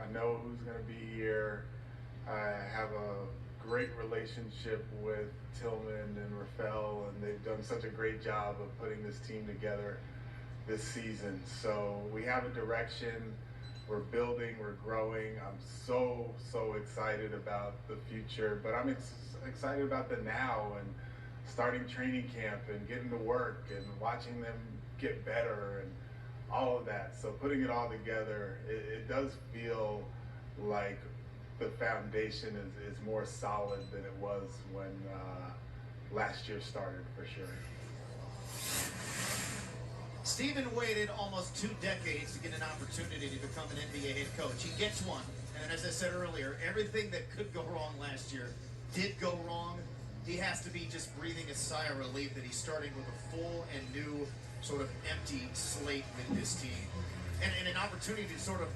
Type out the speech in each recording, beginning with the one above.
I know who's going to be here. I have a great relationship with Tillman and Rafael, and they've done such a great job of putting this team together this season. So we have a direction. We're building, we're growing. I'm so excited about the future, but I'm excited about the now and starting training camp and getting to work and watching them get better and all of that. So putting it all together, it does feel like the foundation is more solid than it was when last year started, for sure. Stephen waited almost 2 decades to get an opportunity to become an NBA head coach. He gets one, and as I said earlier, everything that could go wrong last year did go wrong. He has to be just breathing a sigh of relief that he's starting with a full and new sort of empty slate with this team. And an opportunity to sort of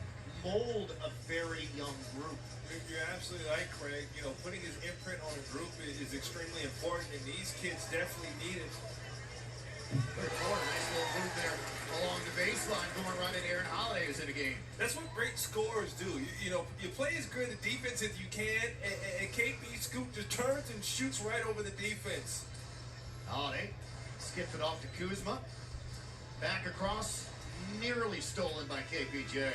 mold a very young group. You're absolutely right, Craig. You know, putting his imprint on a group is extremely important, and these kids definitely need it. Good forward, nice little move there along the baseline, going right at Aaron Holiday who's in the game. That's what great scorers do. You know, you play as good a defense as you can, and KP Scoop just turns and shoots right over the defense. Holiday skips it off to Kuzma. Back across, nearly stolen by KPJ.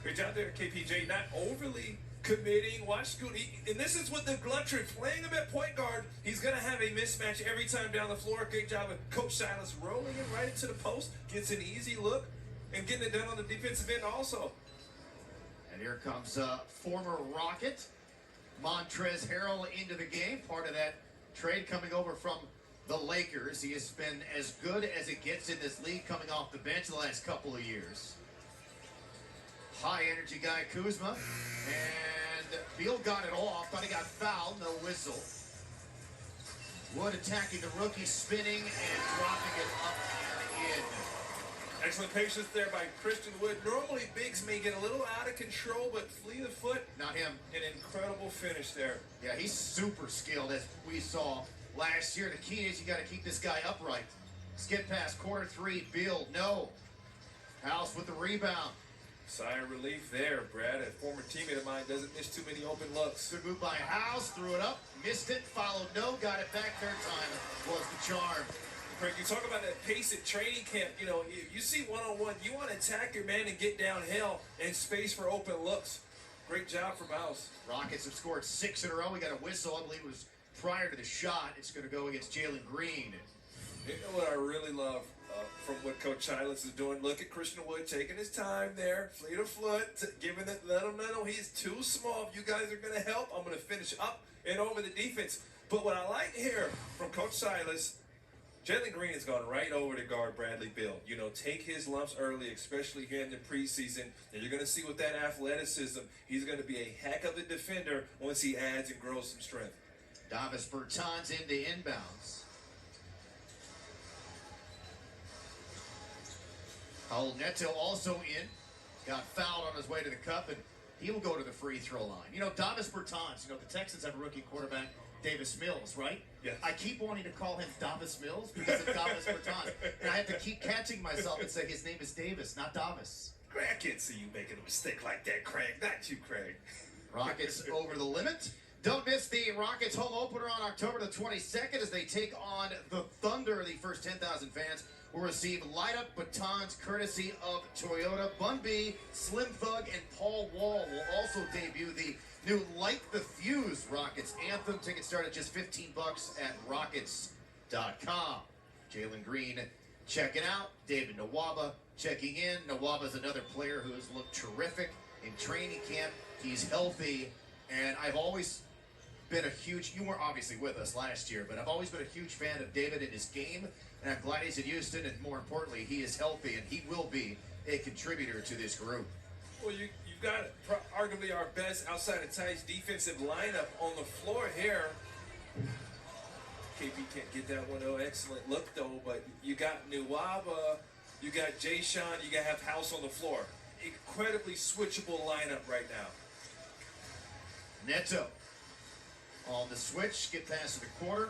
Great job there, KPJ. Not overly committing. Watch Scoot. And this is what the luxury playing him at point guard. He's going to have a mismatch every time down the floor. Great job of Coach Silas rolling it right into the post. Gets an easy look and getting it done on the defensive end also. And here comes former Rocket Montrezl Harrell into the game. Part of that trade coming over from the Lakers. He has been as good as it gets in this league coming off the bench the last couple of years. High energy guy Kuzma, and Beal got it off, but he got fouled, no whistle. Wood attacking the rookie, spinning and dropping it up and in. Excellent patience there by Christian Wood. Normally bigs may get a little out of control, but fleet of foot, not him. An incredible finish there. Yeah, he's super skilled, as we saw last year. The key is you got to keep this guy upright. Skip pass, corner three, Beal, no. House with the rebound. Sigh of relief there, Brad. A former teammate of mine doesn't miss too many open looks. Good move by House, threw it up, missed it, followed no, got it back third time was the charm. Craig, you talk about that pace at training camp. You know, you see one-on-one, you want to attack your man and get downhill and space for open looks. Great job from House. Rockets have scored 6 in a row. We got a whistle, I believe it was prior to the shot. It's going to go against Jalen Green. You know what I really love from what Coach Silas is doing? Look at Christian Wood taking his time there, fleet of foot, giving it, let him know he's too small. If you guys are going to help, I'm going to finish up and over the defense. But what I like here from Coach Silas, Jalen Green has gone right over to guard Bradley Beal. You know, take his lumps early, especially here in the preseason. And you're going to see with that athleticism, he's going to be a heck of a defender once he adds and grows some strength. Davis Bertans into inbounds. Raul Neto also in. Got fouled on his way to the cup, and he will go to the free throw line. You know, Davis Bertans, you know, the Texans have a rookie quarterback, Davis Mills, right? Yes. I keep wanting to call him Davis Mills because of Davis Bertans. And I have to keep catching myself and say his name is Davis, not Davis. Craig, I can't see you making a mistake like that, Craig. Not you, Craig. Rockets over the limit. Don't miss the Rockets home opener on October the 22nd as they take on the Thunder. The first 10,000 fans will receive light-up batons courtesy of Toyota. Bun B, Slim Thug, and Paul Wall will also debut the new Light the Fuse Rockets anthem. Tickets start at just $15 at Rockets.com. Jalen Green checking out. David Nwaba checking in. Nwaba's another player who has looked terrific in training camp. He's healthy, and I've always been a huge, you weren't obviously with us last year, but I've always been a huge fan of David and his game, and I'm glad he's in Houston, and more importantly, he is healthy, and he will be a contributor to this group. Well, you've got arguably our best outside of Ty's defensive lineup on the floor here. KP can't get that one, though. Excellent look, though, but you got Nwaba, you got Jay Sean, you got to have House on the floor. Incredibly switchable lineup right now. Neto on the switch, skip pass to the corner.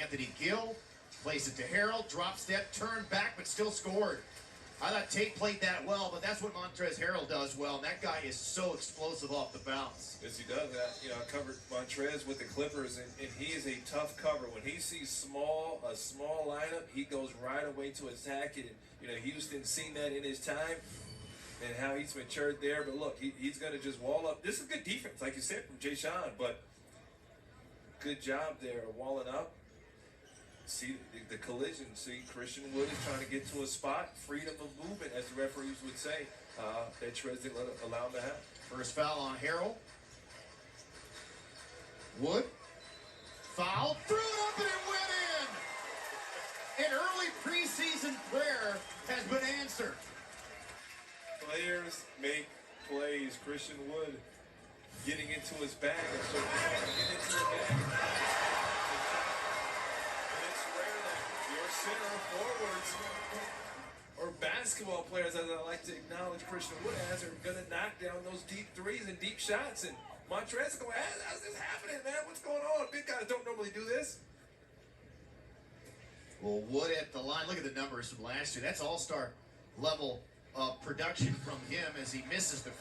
Anthony Gill plays it to Harrell, drop step, turn back, but still scored. I thought Tate played that well, but that's what Montrezl Harrell does well. And that guy is so explosive off the bounce. Yes, he does that. You know, I covered Montrez with the Clippers, and he is a tough cover. When he sees a small lineup, he goes right away to attack it. And, you know, Houston's seen that in his time and how he's matured there. But look, he's going to just wall up. This is good defense, like you said, from Jay Sean, but good job there walling up. See the collision. See, Christian Wood is trying to get to a spot. Freedom of movement, as the referees would say, that Trez didn't allow him to have. First foul on Harrell. Wood. Foul. Threw it up and it went in. An early preseason prayer has been answered. Players make plays. Christian Wood getting into his bag. So getting into the bag. Center forwards or basketball players, as I like to acknowledge Christian Wood as, are going to knock down those deep threes and deep shots. And Montrez going, how's this happening, man? What's going on? Big guys don't normally do this. Well, Wood at the line. Look at the numbers from last year. That's all-star level production from him as he misses the